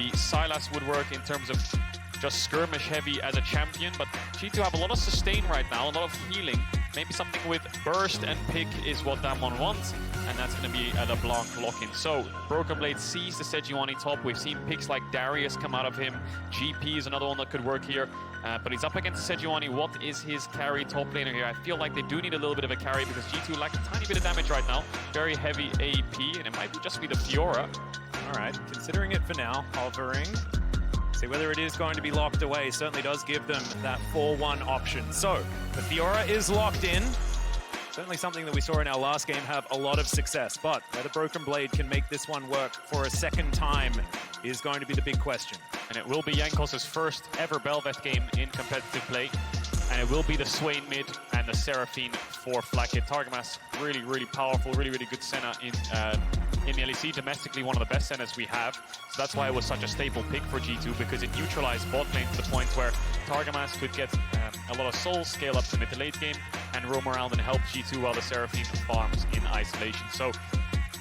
maybe Sylas would work in terms of just skirmish heavy as a champion, but G2 have a lot of sustain right now, a lot of healing. Maybe something with burst and pick is what Damwon wants, and that's going to be a LeBlanc lock-in. So, Broken Blade sees the Sejuani top. We've seen picks like Darius come out of him. GP is another one that could work here, but he's up against Sejuani. What is his carry top laner here? I feel like they do need a little bit of a carry because G2 lack a tiny bit of damage right now. Very heavy AP, and it might just be the Fiora. All right, considering it for now, hovering. See whether it is going to be locked away. Certainly does give them that 4-1 option. So, the Fiora is locked in. Certainly something that we saw in our last game have a lot of success. But whether Broken Blade can make this one work for a second time is going to be the big question. And it will be Jankos' first ever Bel'Veth game in competitive play. And it will be the Swain mid and the Seraphine for flag hit. Targamas, really, really powerful, really, really good Senna in the LEC. Domestically, one of the best Sennas we have. So that's why it was such a staple pick for G2, because it neutralized bot lane to the point where Targamas could get a lot of souls, scale up to mid to late game, and roam around and help G2 while the Seraphine farms in isolation. So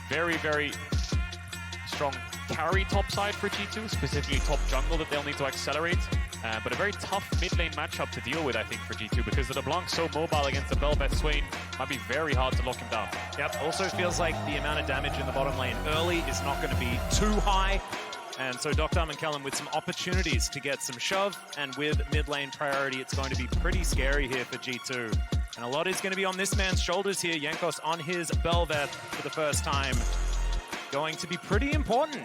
very, very strong carry top side for G2, specifically top jungle that they'll need to accelerate. But a very tough mid lane matchup to deal with, I think, for G2, because the LeBlanc's so mobile against the Bel'Veth Swain, might be very hard to lock him down. Yep, also feels like the amount of damage in the bottom lane early is not going to be too high. And so Dr. and Callum with some opportunities to get some shove, and with mid lane priority, it's going to be pretty scary here for G2. And a lot is going to be on this man's shoulders here. Jankos on his Bel'Veth for the first time. Going to be pretty important.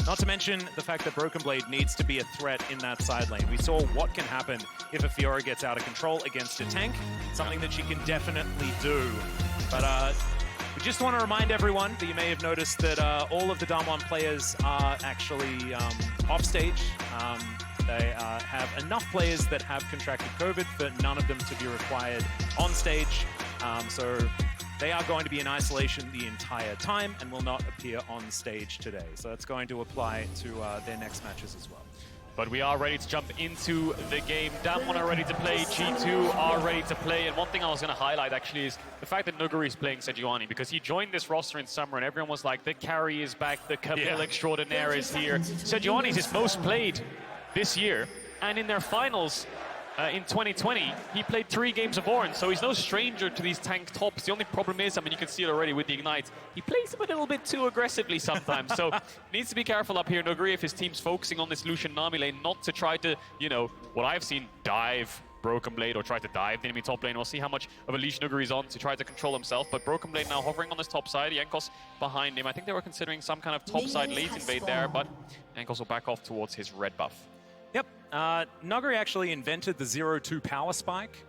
Not to mention the fact that Broken Blade needs to be a threat in that side lane. We saw what can happen if a Fiora gets out of control against a tank. Something that she can definitely do. But we just want to remind everyone that you may have noticed that all of the Damwon players are actually off stage. They have enough players that have contracted COVID, but none of them to be required on stage. So they are going to be in isolation the entire time and will not appear on stage today. So that's going to apply to their next matches as well. But we are ready to jump into the game. Damwon are ready to play, G2 are ready to play. And one thing I was going to highlight actually is the fact that Nuguri is playing Sejuani, because he joined this roster in summer and everyone was like, the carry is back, the Camille extraordinaire is here. Sejuani is his most played this year, and in their finals, in 2020, he played 3 games of Orange, so he's no stranger to these tank tops. The only problem is, I mean, you can see it already with the Ignite, he plays them a little bit too aggressively sometimes, so needs to be careful up here. Nuguri, if his team's focusing on this Lucian Nami lane, not to try to, you know, what I've seen, dive Broken Blade or try to dive the enemy top lane. We'll see how much of a leash Nuguri's on to try to control himself, but Broken Blade now hovering on this top side, Jankos behind him. I think they were considering some kind of top side late invade there, but Jankos will back off towards his red buff. Yep, Nuguri actually invented the 0-2 power spike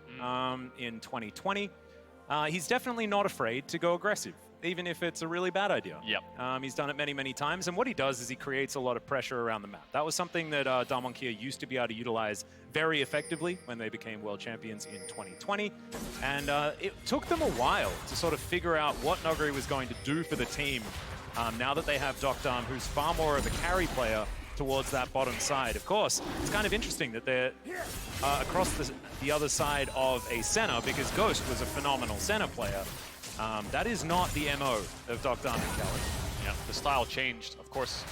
in 2020. He's definitely not afraid to go aggressive, even if it's a really bad idea. Yep. He's done it many, many times, and what he does is he creates a lot of pressure around the map. That was something that Damwon Kia used to be able to utilize very effectively when they became world champions in 2020. And it took them a while to sort of figure out what Nuguri was going to do for the team now that they have Dr. who's far more of a carry player towards that bottom side. Of course, it's kind of interesting that they're across the other side of a Senna, because Ghost was a phenomenal Senna player. That is not the MO of Dr. and Callum. Yeah, the style changed, of course.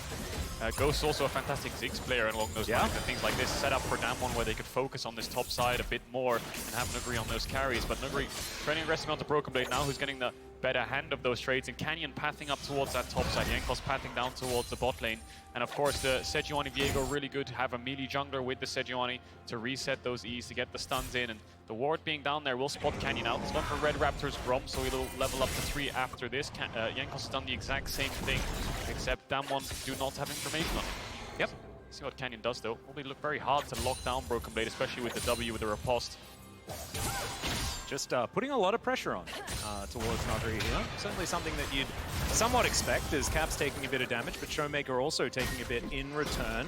Ghost is also a fantastic Ziggs player along those lines, and things like this set up for Damwon where they could focus on this top side a bit more and have Nuguri on those carries. But Nuguri training aggressively onto Broken Blade now, who's getting the better hand of those trades, and Canyon pathing up towards that top side, Jankos pathing down towards the bot lane. And of course the Sejuani Viego, really good to have a melee jungler with the Sejuani to reset those E's, to get the stuns in, and the ward being down there will spot Canyon out. He's gone for Red Raptor's Grom, so he'll level up to 3 after this. Jankos has done the exact same thing, except Damwon do not have information on it. Yep. See what Canyon does though. Will be look very hard to lock down Broken Blade, especially with the W with the riposte. Just putting a lot of pressure on towards Nuguri here. Certainly something that you'd somewhat expect, as Cap's taking a bit of damage, but Showmaker also taking a bit in return.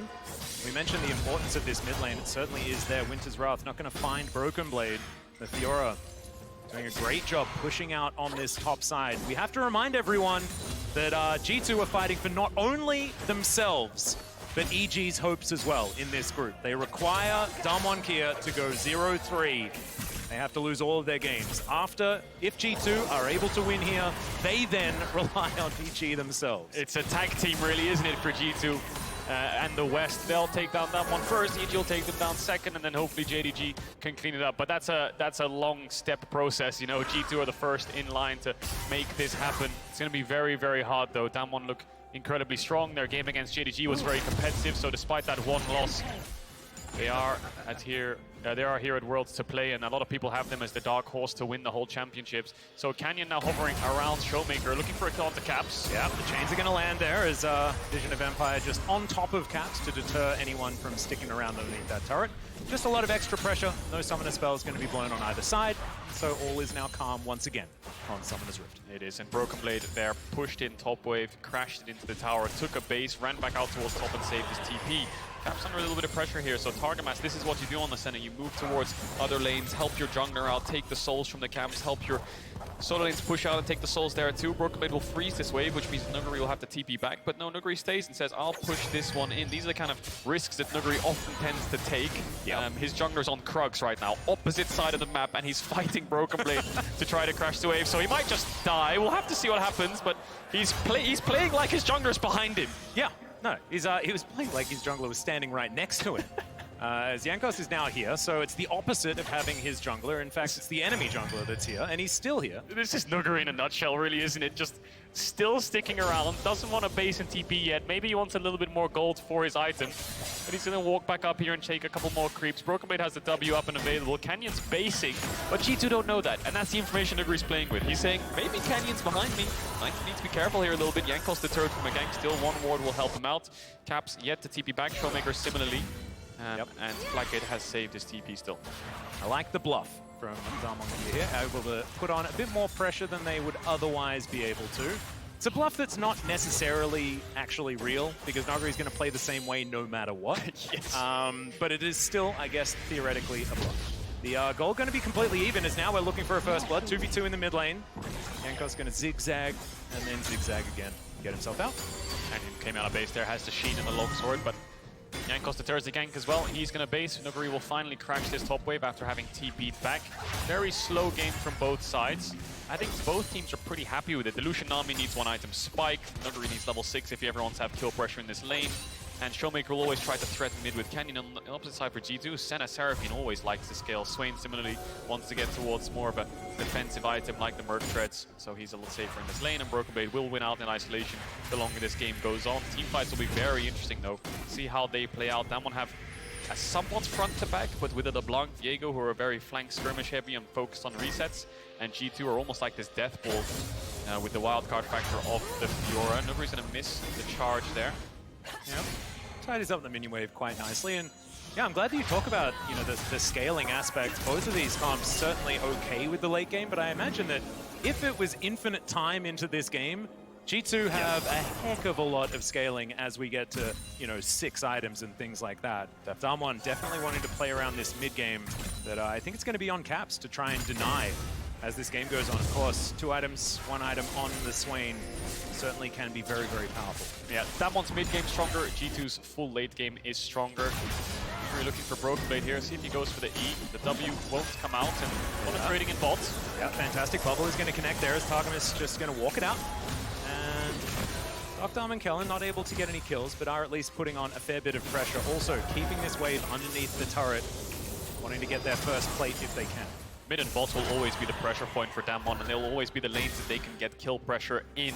We mentioned the importance of this mid lane. It certainly is there. Winter's Wrath not going to find Broken Blade. The Fiora doing a great job pushing out on this top side. We have to remind everyone that G2 are fighting for not only themselves, but EG's hopes as well in this group. They require Damwon Kia to go 0-3. They have to lose all of their games. If G2 are able to win here, they then rely on EG themselves. It's a tag team really, isn't it, for G2? and the West, they'll take down that one first. EG will take them down second, and then hopefully JDG can clean it up. But that's a long step process. You know, G2 are the first in line to make this happen. It's going to be very, very hard, though. Damwon look incredibly strong. Their game against JDG was very competitive, so despite that one loss, they are here at Worlds to play, and a lot of people have them as the dark horse to win the whole championships. So Canyon now hovering around Showmaker, looking for a kill onto Caps. Yeah, the chains are going to land there as Vision of Empire just on top of Caps to deter anyone from sticking around underneath that turret. Just a lot of extra pressure. No summoner spells going to be blown on either side, so all is now calm once again on Summoner's Rift. It is, and Broken Blade there pushed in top wave, crashed it into the tower, took a base, ran back out towards top and saved his TP. Caps under a little bit of pressure here, so target match, this is what you do on the center. You move towards other lanes, help your jungler out, take the souls from the camps, help your solo lanes push out and take the souls there too. Broken Blade will freeze this wave, which means Nuguri will have to TP back, but no, Nuguri stays and says, I'll push this one in. These are the kind of risks that Nuguri often tends to take. Yep. His jungler's on Krugs right now, opposite side of the map, and he's fighting Broken Blade to try to crash the wave, so he might just die. We'll have to see what happens, but he's playing like his jungler's behind him. Yeah. No, he was playing like his jungler was standing right next to him. As Jankos is now here, so it's the opposite of having his jungler. In fact, it's the enemy jungler that's here, and he's still here. This is Nuguri in a nutshell, really, isn't it? Just still sticking around, doesn't want to base and TP yet. Maybe he wants a little bit more gold for his item, but he's going to walk back up here and take a couple more creeps. Broken Blade has the W up and available. Canyon's basing, but G2 don't know that, and that's the information Nuguri's playing with. He's saying, maybe Canyon's behind me. I need to be careful here a little bit. Jankos deterred from a gank still. One ward will help him out. Caps yet to TP back. Showmaker similarly. And Blackgate has saved his TP still. I like the bluff from Damwon here, able to put on a bit more pressure than they would otherwise be able to. It's a bluff that's not necessarily actually real, because Nuguri's going to play the same way no matter what. Yes. But it is still, I guess, theoretically a bluff. The goal going to be completely even, as now we're looking for a first blood. 2v2 in the mid lane. Jankos going to zigzag, and then zigzag again. Get himself out. Canyon came out of base there, has the Sheen and the longsword, but Jankos deters the gank as well. He's going to base. Nuguri will finally crash this top wave after having TP'd back. Very slow game from both sides. I think both teams are pretty happy with it. The Lucian Nami needs one item spike. Nuguri needs level 6 if he ever wants to have kill pressure in this lane. And Showmaker will always try to threaten mid with Canyon. On the opposite side for G2, Senna Seraphine always likes to scale. Swain similarly wants to get towards more of a defensive item like the Merc Treads, so he's a little safer in this lane, and Broken Blade will win out in isolation the longer this game goes on. Team fights will be very interesting though. See how they play out. Damwon have a somewhat front to back, but with a LeBlanc, Diego, who are very flank skirmish heavy and focused on resets, and G2 are almost like this death ball with the wildcard factor of the Fiora. Nuguri's going to miss the charge there. Yep. Tidies up the minion wave quite nicely, and yeah, I'm glad that you talk about, you know, the scaling aspect. Both of these comps certainly okay with the late game, but I imagine that if it was infinite time into this game, G2 have a heck of a lot of scaling as we get to, you know, 6 items and things like that. Damwon definitely wanting to play around this mid game that I think it's going to be on Caps to try and deny as this game goes on. Of course, 2 items, 1 item on the Swain certainly can be very, very powerful. Yeah, Damwon's mid game stronger. G2's full late game is stronger. We're looking for Broken Blade here. See if he goes for the E. The W won't come out, and what a trading in bots. Yeah, fantastic. Bubble is going to connect there as Targamas just going to walk it out. And Dr. and Kellen not able to get any kills, but are at least putting on a fair bit of pressure. Also, keeping this wave underneath the turret, wanting to get their first plate if they can. Mid and bots will always be the pressure point for Damwon, and they'll always be the lanes that they can get kill pressure in.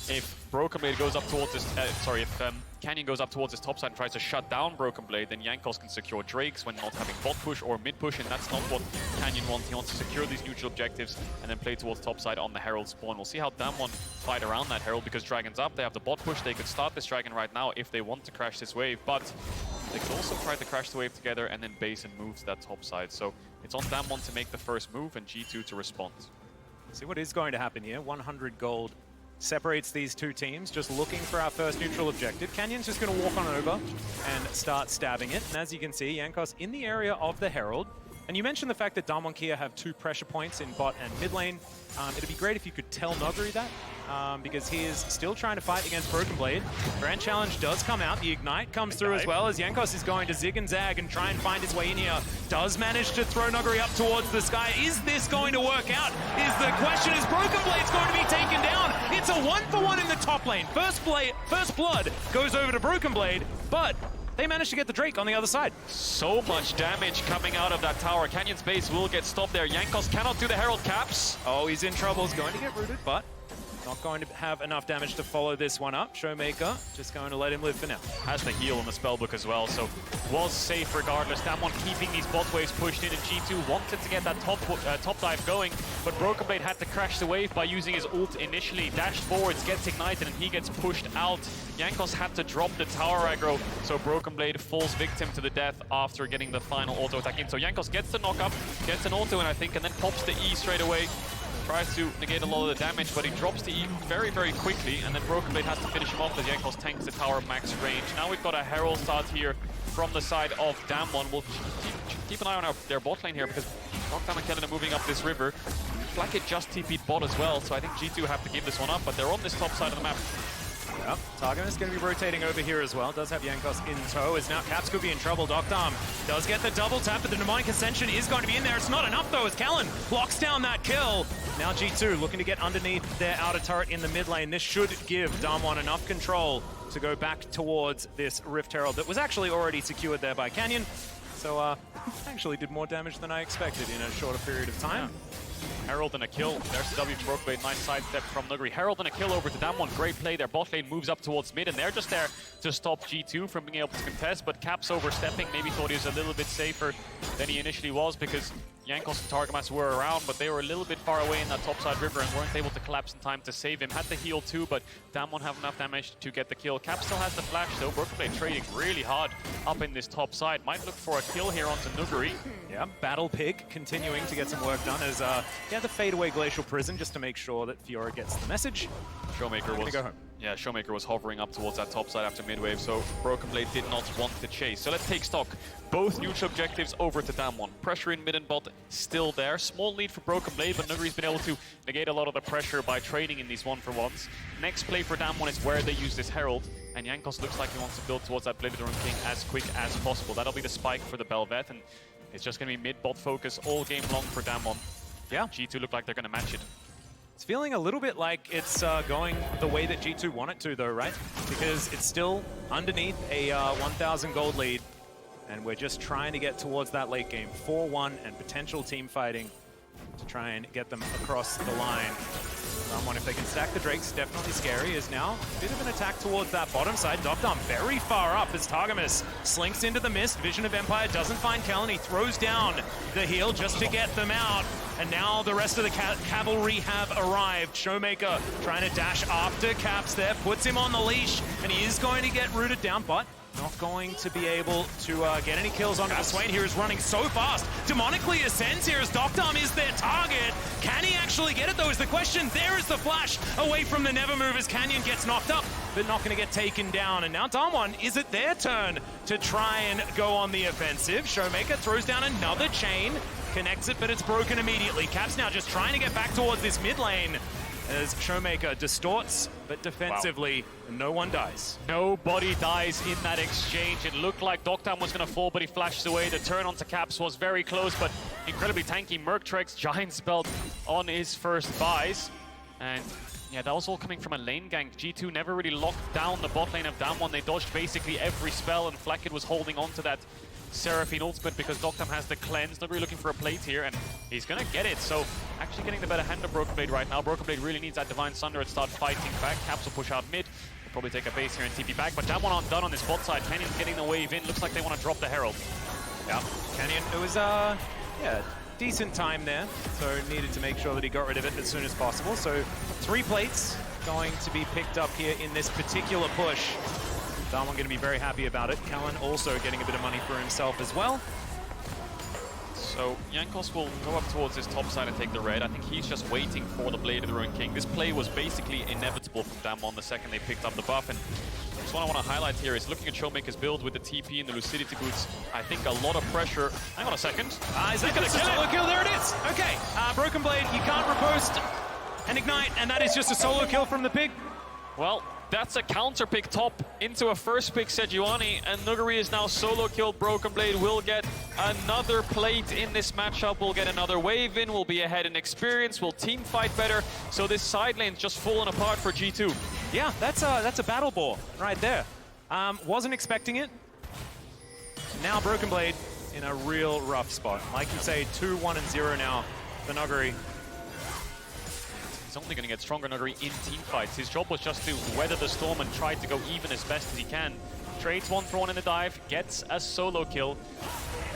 If Broken Blade goes up towards this, if Canyon goes up towards his top side and tries to shut down Broken Blade, then Jankos can secure Drakes when not having bot push or mid push, and that's not what Canyon wants. He wants to secure these neutral objectives and then play towards top side on the Herald spawn. We'll see how Damwon fight around that Herald, because Dragon's up, they have the bot push, they could start this Dragon right now if they want to crash this wave, but they could also try to crash the wave together and then base and move to that top side. So it's on Damwon to make the first move and G2 to respond. See what is going to happen here. 100 gold separates these two teams, just looking for our first neutral objective. Canyon's just going to walk on over and start stabbing it. And as you can see, Jankos in the area of the Herald. And you mentioned the fact that Damwon Kia have 2 pressure points in bot and mid lane. It'd be great if you could tell Nuguri that, because he is still trying to fight against Broken Blade. Grand Challenge does come out. The Ignite comes through as well, as Jankos is going to zig and zag and try and find his way in here. Does manage to throw Nuguri up towards the sky. Is this going to work out? Is the question, is Broken Blade's going to be taken down? It's a 1-for-1 in the top lane. First blood goes over to Broken Blade, but they managed to get the Drake on the other side. So much damage coming out of that tower. Canyon's base will get stopped there. Jankos cannot do the Herald Caps. Oh, he's in trouble. He's going to get rooted, but not going to have enough damage to follow this one up. Showmaker just going to let him live for now. Has the heal on the spellbook as well, so was safe regardless. Damwon keeping these bot waves pushed in, and G2 wanted to get that top dive going, but Broken Blade had to crash the wave by using his ult initially. Dashed forwards, gets ignited, and he gets pushed out. Jankos had to drop the tower aggro, so Broken Blade falls victim to the death after getting the final auto attack in. So Jankos gets the knock up, gets an auto in, I think, and then pops the E straight away. Tries to negate a lot of the damage, but he drops the E very, very quickly, and then Broken Blade has to finish him off as Jankos tanks the tower max range. Now we've got a Herald start here from the side of Damwon. We'll keep an eye on their bot lane here, because Damwon and Kellen are moving up this river. Flacket just TP'd bot as well, so I think G2 have to give this one up, but they're on this top side of the map. Yep, Targon is going to be rotating over here as well. Does have Jankos in tow, as now Caps could be in trouble. Doctarm does get the double tap, but the Mnemonic Ascension is going to be in there. It's not enough though, as Callan blocks down that kill. Now G2 looking to get underneath their outer turret in the mid lane. This should give Damwon enough control to go back towards this Rift Herald that was actually already secured there by Canyon. So actually did more damage than I expected in a shorter period of time. Yeah. Herald and a kill. There's the W from Broken Blade. Nice sidestep from Nuguri. Herald and a kill over to Damwon. Great play. Their bot lane moves up towards mid, and they're just there to stop G2 from being able to contest. But Caps overstepping. Maybe thought he was a little bit safer than he initially was, because Jankos and Targamas were around, but they were a little bit far away in that topside river and weren't able to collapse in time to save him. Had the heal too, but Damwon have enough damage to get the kill. Cap still has the flash though. Broken Blade trading really hard up in this top side. Might look for a kill here onto Nuguri. Yeah, Battle Pig continuing to get some work done as yeah, the fadeaway Glacial Prison just to make sure that Fiora gets the message. Showmaker was go home. Yeah, Showmaker was hovering up towards that top side after midwave, so Broken Blade did not want to chase. So let's take stock. Both neutral objectives over to Damwon. Pressure in mid and bot still there. Small lead for Broken Blade, but Nuguri's been able to negate a lot of the pressure by trading in these 1-for-1s. Next play for Damwon is where they use this Herald, and Jankos looks like he wants to build towards that Blade of the Rune King as quick as possible. That'll be the spike for the Bel'Veth, and it's just going to be mid-bot focus all game long for Damwon. Yeah. G2 look like they're going to match it. It's feeling a little bit like it's going the way that G2 want it to, though, right? Because it's still underneath a 1,000 gold lead, and we're just trying to get towards that late game. 4-1 and potential team fighting to try and get them across the line. Someone, if they can stack the Drakes, definitely scary. Is now a bit of an attack towards that bottom side. Doctarm very far up as Targamas slinks into the mist. Vision of Empire doesn't find Kellen. He throws down the heal just to get them out. And now the rest of the cavalry have arrived. Showmaker trying to dash after Caps there, puts him on the leash, and he is going to get rooted down, but not going to be able to get any kills onto the Swain. Here is running so fast. Demonically ascends here as Doctarm is their target. Can he actually get it though is the question. There is the flash away from the Nevermove as Canyon gets knocked up, but not going to get taken down. And now Damwon, is it their turn to try and go on the offensive? Showmaker throws down another chain, connects it, but it's broken immediately. Caps now just trying to get back towards this mid lane as Showmaker distorts, but defensively, no one dies. Nobody dies in that exchange. It looked like Doctarm was going to fall, but he flashes away. The turn onto Caps was very close, but incredibly tanky. Merktrex Giant Spelled on his first buys. And yeah, that was all coming from a lane gank. G2 never really locked down the bot lane of Damwon. They dodged basically every spell, and Flacket was holding on to that Seraphine ultimate because Doctarm has the cleanse. Not really looking for a plate here, and he's gonna get it. So actually getting the better hand of Broken Blade right now. Broken Blade really needs that Divine Sunder and start fighting back. Caps will push out mid. They'll probably take a base here and TP back, but Damwon aren't done on this bot side. Canyon's getting the wave in. Looks like they want to drop the Herald. Yeah, Canyon, it was yeah, decent time there, so needed to make sure that he got rid of it as soon as possible. So 3 plates going to be picked up here in this particular push. Damwon going to be very happy about it. Callan also getting a bit of money for himself as well. So Jankos will go up towards this top side and take the red. I think he's just waiting for the Blade of the Ruin King. This play was basically inevitable from Damwon the second they picked up the buff. And just what I want to highlight here is looking at Showmaker's build with the TP and the Lucidity boots. I think a lot of pressure. Hang on a second. Is that going to kill it? Kill? There it is. Okay, Broken Blade, you can't riposte and ignite, and that is just a solo kill from the pig. Well, that's a counter pick top into a first pick Sejuani, and Nuguri is now solo killed. Broken Blade will get another plate in this matchup. We'll get another wave in. We'll be ahead in experience. We'll team fight better. So this side lane's just falling apart for G2. Yeah, that's a battle ball right there. Wasn't expecting it. Now Broken Blade in a real rough spot. Like you say, 2-1-0 now for Nuguri. He's only going to get stronger, Nuguri, in team fights. His job was just to weather the storm and try to go even as best as he can. Trades 1 for 1 in the dive, gets a solo kill,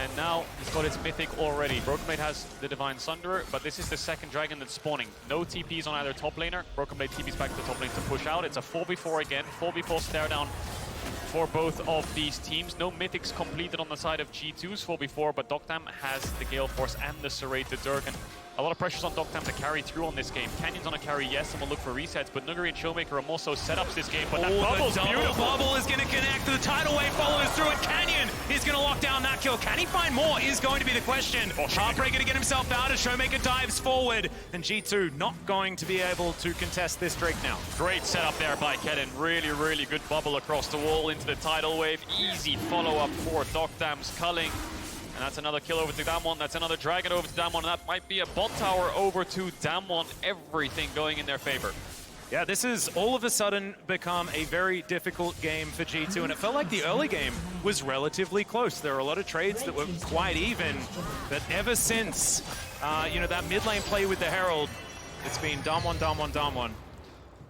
and now he's got his mythic already. Broken Blade has the Divine Sunderer, but this is the second dragon that's spawning. No TPs on either top laner. Broken Blade TPs back to the top lane to push out. It's a 4v4 again, 4v4 stare down for both of these teams. No mythics completed on the side of G2's 4v4, but Doctam has the Gale Force and the Serrated Dirk, and a lot of pressures on Doctam to carry through on this game. Canyon's on a carry, yes, and will look for resets, but Nuguri and Showmaker are more so setups this game, but that bubble's beautiful. The bubble is going to connect. The tidal wave follows through it. Canyon is going to lock down that kill. Can he find more is going to be the question. Heartbreaker to get himself out as Showmaker dives forward, and G2 not going to be able to contest this Drake now. Great setup there by Kennen. Really, really good bubble across the wall into the tidal wave. Easy follow-up for Doctam's culling. And that's another kill over to Damwon. That's another dragon over to Damwon. And that might be a bot tower over to Damwon. Everything going in their favor. Yeah, this has all of a sudden become a very difficult game for G2, and it felt like the early game was relatively close. There were a lot of trades that were quite even, but ever since, you know, that mid lane play with the Herald, it's been Damwon, Damwon, Damwon.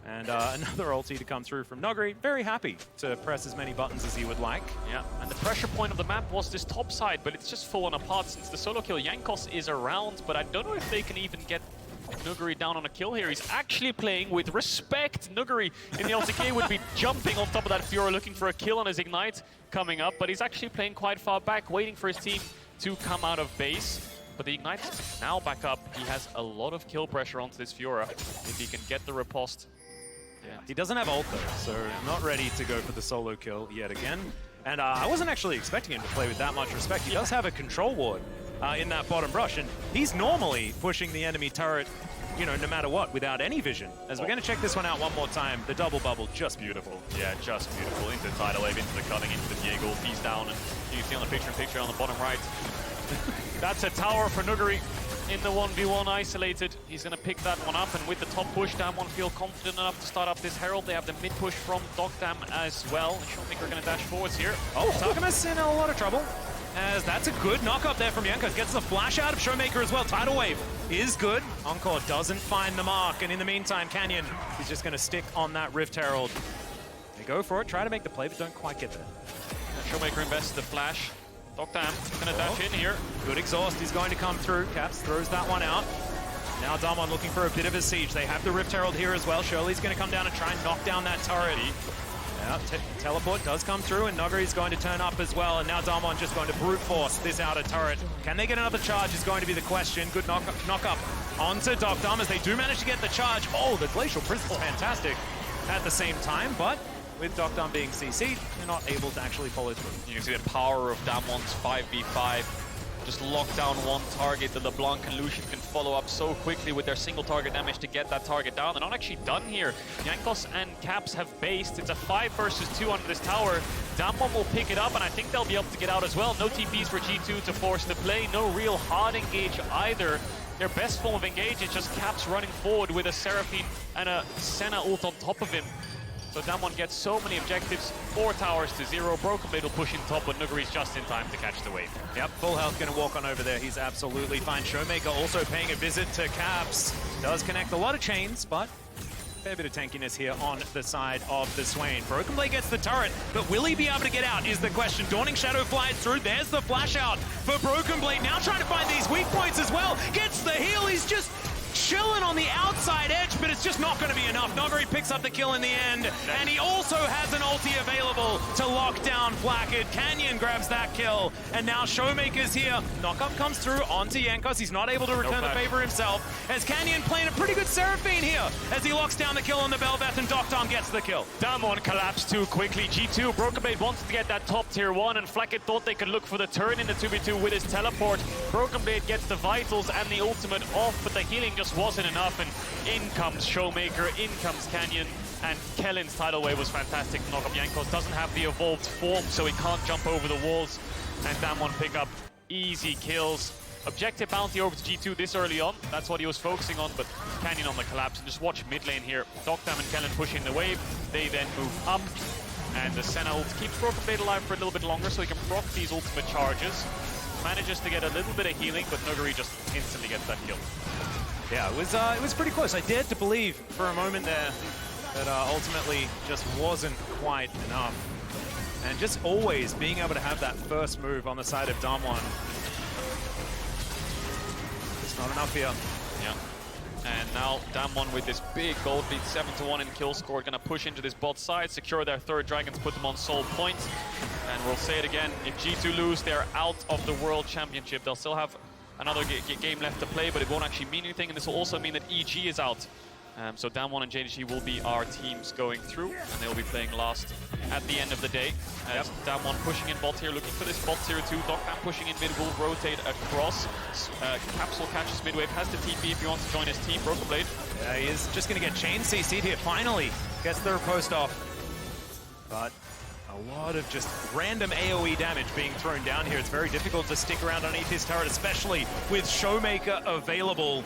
And another ulti to come through from Nuguri. Very happy to press as many buttons as he would like. Yeah, and the pressure point of the map was this top side, but it's just fallen apart since the solo kill. Jankos is around, but I don't know if they can even get Nuguri down on a kill here. He's actually playing with respect. Nuguri in the LCK would be jumping on top of that Fiora looking for a kill on his Ignite coming up, but he's actually playing quite far back, waiting for his team to come out of base. But the Ignite's now back up. He has a lot of kill pressure onto this Fiora. If he can get the riposte. Yeah. He doesn't have ult though, so not ready to go for the solo kill yet again. And I wasn't actually expecting him to play with that much respect. He does have a control ward in that bottom brush, and he's normally pushing the enemy turret, you know, no matter what, without any vision. As we're going to check this one out one more time, the double bubble, just beautiful. Yeah, just beautiful. Into the tidal wave, into the cutting, into the Diego. He's down, and you can see on the picture on the bottom right. That's a tower for Nuguri. In the 1v1 isolated, he's going to pick that one up, and with the top push, Damwon feel confident enough to start up this Herald. They have the mid push from Doctam as well. And Showmaker going to dash forwards here. Oh, Takamis in a lot of trouble, as that's a good knock up there from Jankos. Gets the flash out of Showmaker as well. Tidal wave is good. Encore doesn't find the mark, and in the meantime, Canyon is just going to stick on that Rift Herald. They go for it, try to make the play, but don't quite get there. Showmaker invests the flash. Doctam going to dash in here. Good exhaust is going to come through. Caps throws that one out. Now Damwon looking for a bit of a siege. They have the Rift Herald here as well. Shirley's going to come down and try and knock down that turret. Now teleport does come through, and Nuguri's going to turn up as well. And now Damwon just going to brute force this outer turret. Can they get another charge is going to be the question. Good knock up onto Doctam as they do manage to get the charge. Oh, the Glacial Prison's fantastic at the same time, but with Doctam being CC'd, they're not able to actually follow through. You can see the power of Damwon's 5v5. Just lock down one target. The LeBlanc and Lucian can follow up so quickly with their single target damage to get that target down. They're not actually done here. Jankos and Caps have based. It's a 5 versus 2 under this tower. Damwon will pick it up, and I think they'll be able to get out as well. No TPs for G2 to force the play. No real hard engage either. Their best form of engage is just Caps running forward with a Seraphine and a Senna ult on top of him. So Damwon gets so many objectives, 4 towers to 0. Broken Blade will push in top, but Nuguri's just in time to catch the wave. Yep, full health going to walk on over there. He's absolutely fine. Showmaker also paying a visit to Caps. Does connect a lot of chains, but a fair bit of tankiness here on the side of the Swain. Broken Blade gets the turret, but will he be able to get out is the question. Dawning Shadow flies through. There's the flash out for Broken Blade. Now trying to find these weak points as well. Gets the heal. He's just chilling on the outside edge, but it's just not going to be enough. Nuguri picks up the kill in the end, and he also has an ulti available to lock down Flakked. Canyon grabs that kill, and now Showmaker's here. Knockup comes through onto Jankos. He's not able to return the favor himself, as Canyon playing a pretty good Seraphine here, as he locks down the kill on the Bel'Veth, and Doctam gets the kill. Damwon collapsed too quickly. G2, Broken Blade wanted to get that top tier 1, and Flakked thought they could look for the turn in the 2v2 with his teleport. Broken Blade gets the vitals and the ultimate off, but the healing just wasn't enough, and in comes Showmaker, in comes Canyon, and Kellen's tidal wave was fantastic to knock up Jankos. Doesn't have the evolved form, so he can't jump over the walls, and Damwon pick up easy kills. Objective bounty over to G2 this early on, that's what he was focusing on, but Canyon on the collapse. And just watch mid lane here, Doctam and Kellen pushing the wave, they then move up, And the Senna ult keeps Broken Blade alive for a little bit longer so he can proc these ultimate charges. Manages to get a little bit of healing, but Nuguri just instantly gets that kill. Yeah, it was pretty close. I dared to believe for a moment there that ultimately just wasn't quite enough. And just always being able to have that first move on the side of Damwon. It's not enough here. Yeah. And now Damwon with this big gold lead, 7-1 in kill score, gonna push into this bot side, secure their third dragons, put them on soul points. And we'll say it again, if G2 lose, they're out of the World Championship. They'll still have another game left to play, but it won't actually mean anything, and this will also mean that EG is out. So Damwon and JDG will be our teams going through, and they'll be playing last at the end of the day. As Damwon pushing in bot here, looking for this bot tier 2. Doctam pushing in mid, will rotate across. Capsule catches midwave, has the TP if he wants to join his team. Broken Blade. Yeah, he is just going to get chain CC'd here. Finally gets the riposte off. But a lot of just random AoE damage being thrown down here. It's very difficult to stick around underneath his turret, especially with Showmaker available.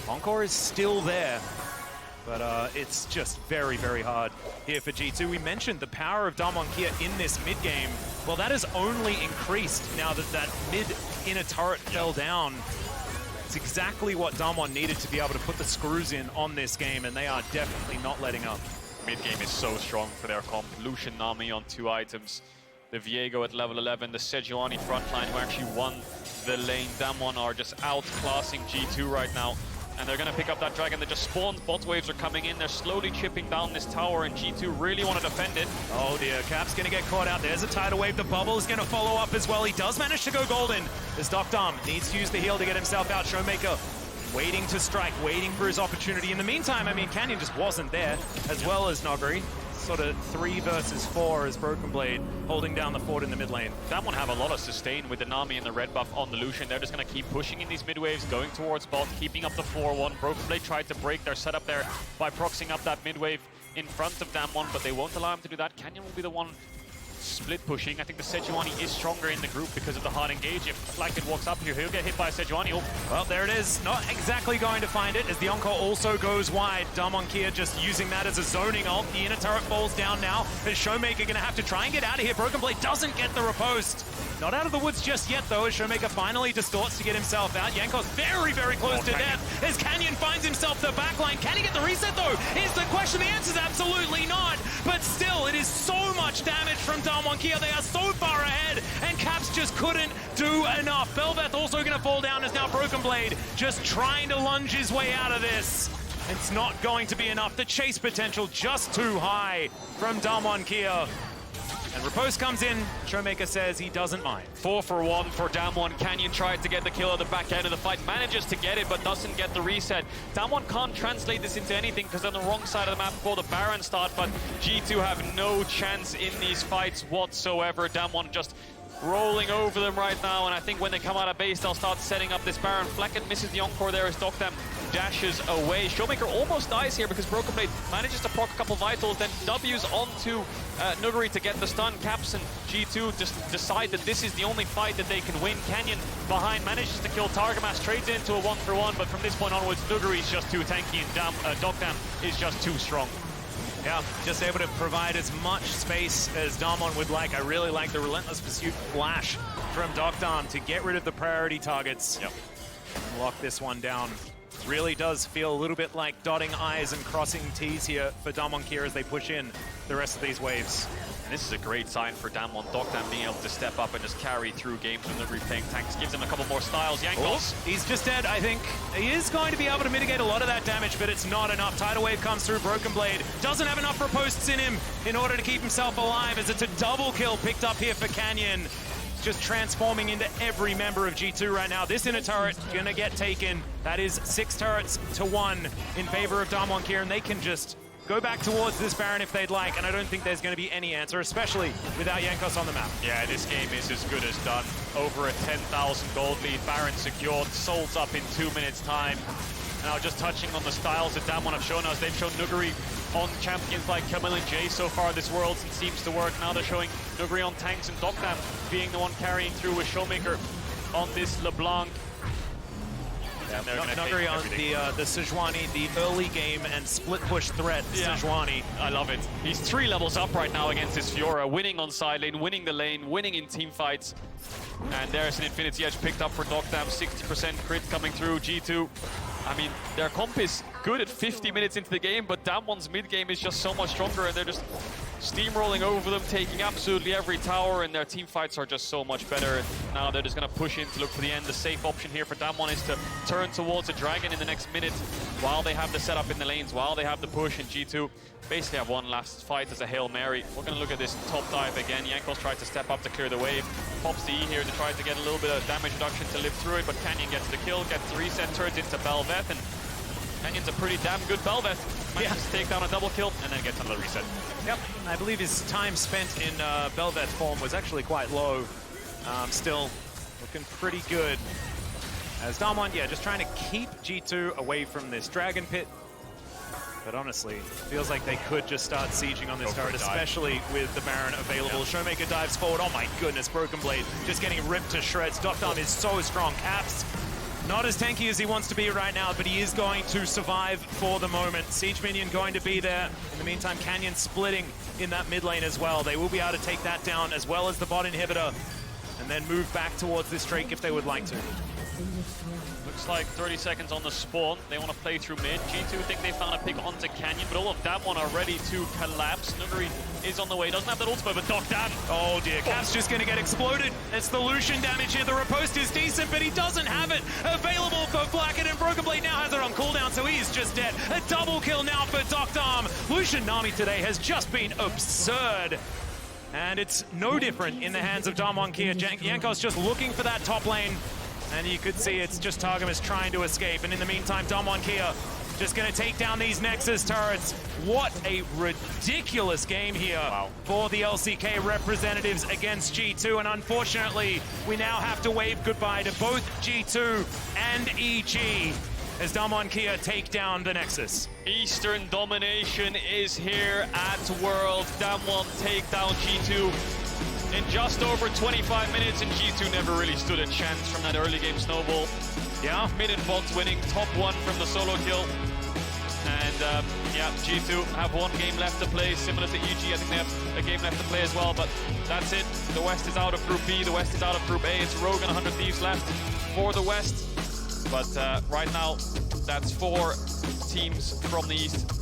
Encore is still there, but it's just very, very hard here for G2. We mentioned the power of Damwon Kia in this mid game. Well, that has only increased now that that mid inner turret fell down. It's exactly what Damwon needed to be able to put the screws in on this game, and they are definitely not letting up. Mid game is so strong for their comp. Lucian Nami on 2 items. The Viego at level 11, the Sejuani frontline who actually won the lane. Damwon are just outclassing G2 right now. And they're going to pick up that dragon that just spawned. Bot waves are coming in. They're slowly chipping down this tower, and G2 really want to defend it. Oh dear, Cap's going to get caught out. There's a tidal wave. The bubble is going to follow up as well. He does manage to go golden. As Doctam needs to use the heal to get himself out. Showmaker waiting to strike, waiting for his opportunity. In the meantime, I mean, Canyon just wasn't there, as well as Noguri. Sort of 3 versus 4 as Broken Blade holding down the fort in the mid lane. That one have a lot of sustain with the Nami and the red buff on the Lucian. They're just going to keep pushing in these mid waves, going towards bot, keeping up the 4-1. Broken Blade tried to break their setup there by proxying up that mid wave in front of Damwon, but they won't allow him to do that. Canyon will be the one split pushing. I think the Sejuani is stronger in the group because of the hard engage. If Blackhead walks up here, he'll get hit by a Sejuani. Oh. Well, there it is. Not exactly going to find it as the Encore also goes wide. Damwon Kia just using that as a zoning ult. The inner turret falls down now. But Showmaker going to have to try and get out of here. Broken Blade doesn't get the riposte. Not out of the woods just yet, though, as Showmaker finally distorts to get himself out. Yankov's very, very close to death as Canyon finds himself the backline. Can he get the reset, though? Is the question. The answer is absolutely not. But still, it is so much damage from Damwon Kia. They are so far ahead, and Caps just couldn't do enough. Belveth also going to fall down as now Broken Blade just trying to lunge his way out of this. It's not going to be enough. The chase potential just too high from Damwon Kia. And riposte comes in. Showmaker says he doesn't mind. 4 for 1 for Damwon. Canyon tried to get the kill at the back end of the fight, manages to get it, but doesn't get the reset. Damwon can't translate this into anything because they're on the wrong side of the map before the Baron start, but G2 have no chance in these fights whatsoever. Damwon just rolling over them right now, and I think when they come out of base, they'll start setting up this Baron. Flecken misses the Encore there as Doctam dashes away. Showmaker almost dies here because Broken Blade manages to proc a couple vitals, then W's onto Nuguri to get the stun. Caps and G2 just decide that this is the only fight that they can win. Canyon behind manages to kill Targamas, trades it into a 1-for-1, but from this point onwards, Nuguri is just too tanky and Doctam is just too strong. Yeah, just able to provide as much space as Damwon would like. I really like the Relentless Pursuit flash from Doctam to get rid of the priority targets. Yep. And lock this one down. Really does feel a little bit like dotting I's and crossing T's here for Damwon Kia as they push in the rest of these waves. And this is a great sign for Damwon. Doctam being able to step up and just carry through games when they're replaying tanks. Gives him a couple more styles. Yankos. Oh, he's just dead, I think. He is going to be able to mitigate a lot of that damage, but it's not enough. Tidal Wave comes through. Broken Blade doesn't have enough ripostes in him in order to keep himself alive as it's a double kill picked up here for Canyon. Just transforming into every member of G2 right now. This inner turret gonna get taken. That is 6 turrets to 1 in favor of Damwon Kia, and they can just go back towards this Baron if they'd like, and I don't think there's gonna be any answer, especially without Yankos on the map. Yeah, this game is as good as done. Over a 10,000 gold lead, Baron secured, Souls up in 2 minutes time. Now just touching on the styles that Damwon have shown us, they've shown Nuguri on champions like Camille and Jay so far this Worlds, and seems to work. Now they're showing Nuguri on tanks and Doctam being the one carrying through with Showmaker on this LeBlanc. And they're gonna Nuguri take on everything. the Sejuani, the early game and split push threat. Yeah. Sejuani. I love it. He's 3 levels up right now against this Fiora, winning on side lane, winning the lane, winning in team fights. And there's an Infinity Edge picked up for Doctam, 60% crit coming through. G2, I mean, their comp is good at 50 minutes into the game, but Damwon's mid game is just so much stronger, and they're just steamrolling over them, taking absolutely every tower, and their team fights are just so much better. And now they're just going to push in to look for the end. The safe option here for Damwon is to turn towards a dragon in the next minute while they have the setup in the lanes, while they have the push, and G2 basically have one last fight as a Hail Mary. We're going to look at this top dive again. Jankos tried to step up to clear the wave, pops the E here to try to get a little bit of damage reduction to live through it, but Canyon gets the kill, gets the reset, turns into Bel'Veth, and Canyon's a pretty damn good Bel'Veth. Manages to take down a double kill and then gets another reset. Yep, I believe his time spent in Bel'Veth form was actually quite low. Still looking pretty good. As Damwon, yeah, just trying to keep G2 away from this Dragon Pit. But honestly, feels like they could just start sieging on this turret, especially with the Baron available. Yep. Showmaker dives forward. Oh my goodness, Broken Blade just getting ripped to shreds. Doctam is so strong. Caps, not as tanky as he wants to be right now, but he is going to survive for the moment. Siege Minion going to be there. In the meantime, Canyon splitting in that mid lane as well. They will be able to take that down as well as the bot inhibitor and then move back towards this Drake if they would like to. Looks like 30 seconds on the spawn. They want to play through mid. G2 think they found a pick onto Canyon, but all of Damwon are ready to collapse. Nuguri is on the way. Doesn't have that ultimate, but Doctam. Oh dear, Cap's just going to get exploded. It's the Lucian damage here. The riposte is decent, but he doesn't have it available for Blackett, and Broken Blade now has it on cooldown, so he's just dead. A double kill now for Doctam. Lucian Nami today has just been absurd. And it's no different in the hands of Damwon Kia. Jankos just looking for that top lane. And you could see it's just Targamas trying to escape. And in the meantime, Damwon Kia just going to take down these Nexus turrets. What a ridiculous game here for the LCK representatives against G2. And unfortunately, we now have to wave goodbye to both G2 and EG as Damwon Kia take down the Nexus. Eastern domination is here at World. Damwon take down G2 in just over 25 minutes, and G2 never really stood a chance from that early game snowball. Yeah, mid and bot winning, top 1 from the solo kill. And yeah, G2 have 1 game left to play, similar to EG. I think they have a game left to play as well, but that's it. The West is out of Group B, the West is out of Group A. It's Rogue and 100 Thieves left for the West. But right now, that's 4 teams from the East